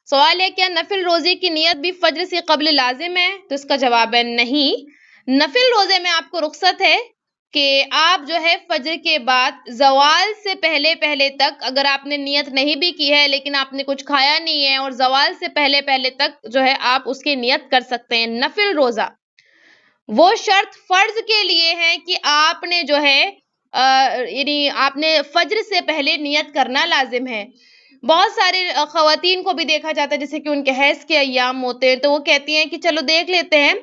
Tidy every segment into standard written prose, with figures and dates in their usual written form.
سوال ہے کیا نفل روزے کی نیت بھی فجر سے قبل لازم ہے؟ تو اس کا جواب ہے نہیں. نفل روزے میں آپ کو رخصت ہے کہ آپ جو ہے فجر کے بعد زوال سے پہلے پہلے تک، اگر آپ نے نیت نہیں بھی کی ہے لیکن آپ نے کچھ کھایا نہیں ہے اور زوال سے پہلے پہلے تک جو ہے آپ اس کی نیت کر سکتے ہیں. نفل روزہ وہ شرط فرض کے لیے ہے کہ آپ نے جو ہے یعنی آپ نے فجر سے پہلے نیت کرنا لازم ہے. بہت سارے خواتین کو بھی دیکھا جاتا ہے جیسے کہ ان کے حیض کے ایام ہوتے ہیں تو وہ کہتی ہیں کہ چلو دیکھ لیتے ہیں،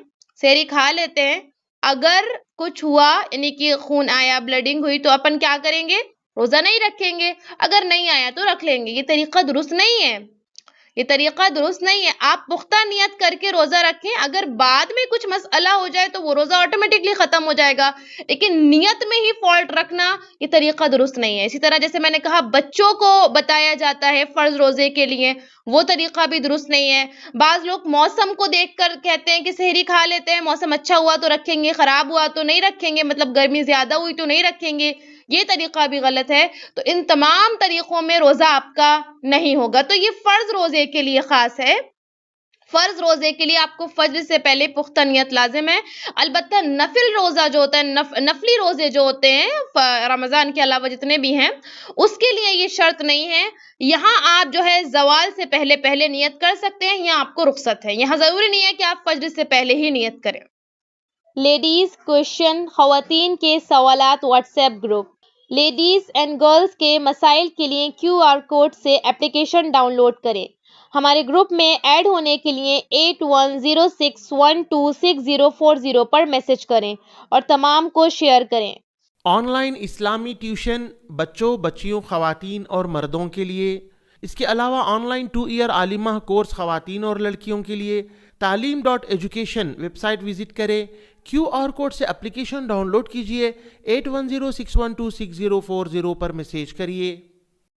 سحری کھا لیتے ہیں، اگر کچھ ہوا یعنی کہ خون آیا، بلڈنگ ہوئی تو اپن کیا کریں گے؟ روزہ نہیں رکھیں گے، اگر نہیں آیا تو رکھ لیں گے. یہ طریقہ درست نہیں ہے، یہ طریقہ درست نہیں ہے. آپ پختہ نیت کر کے روزہ رکھیں، اگر بعد میں کچھ مسئلہ ہو جائے تو وہ روزہ آٹومیٹکلی ختم ہو جائے گا، لیکن نیت میں ہی فالٹ رکھنا یہ طریقہ درست نہیں ہے. اسی طرح جیسے میں نے کہا بچوں کو بتایا جاتا ہے فرض روزے کے لیے، وہ طریقہ بھی درست نہیں ہے. بعض لوگ موسم کو دیکھ کر کہتے ہیں کہ سحری کھا لیتے ہیں، موسم اچھا ہوا تو رکھیں گے، خراب ہوا تو نہیں رکھیں گے، مطلب گرمی زیادہ ہوئی تو نہیں رکھیں گے. یہ طریقہ بھی غلط ہے. تو ان تمام طریقوں میں روزہ آپ کا نہیں ہوگا. تو یہ فرض روزے کے لیے خاص ہے. فرض روزے کے لیے آپ کو فجر سے پہلے پختہ نیت لازم ہے. البتہ نفل روزہ جو ہوتا ہے، نفلی روزے جو ہوتے ہیں رمضان کے علاوہ جتنے بھی ہیں، اس کے لیے یہ شرط نہیں ہے. یہاں آپ جو ہے زوال سے پہلے پہلے نیت کر سکتے ہیں، یہاں آپ کو رخصت ہے. یہاں ضروری نہیں ہے کہ آپ فجر سے پہلے ہی نیت کریں. لیڈیز کوشچن، خواتین کے سوالات what's app group. Ladies and girls کے مسائل کے لیے QR کوڈ سے اپلیکیشن ڈاؤن لوڈ کریں. ہمارے گروپ میں ایڈ ہونے کے لیے 8106126040 پر میسج کریں اور تمام کو شیئر کریں. آن لائن اسلامی ٹیوشن بچوں، بچیوں، خواتین اور مردوں کے لیے. اس کے علاوہ آن لائن 2 ایئر عالمہ کورس خواتین اور لڑکیوں کے لیے. تعلیم.ایجوکیشن ویب سائٹ وزٹ کریں. QR کوڈ سے اپلیکیشن ڈاؤن لوڈ کیجیے. 8106126040 پر میسیج کریے.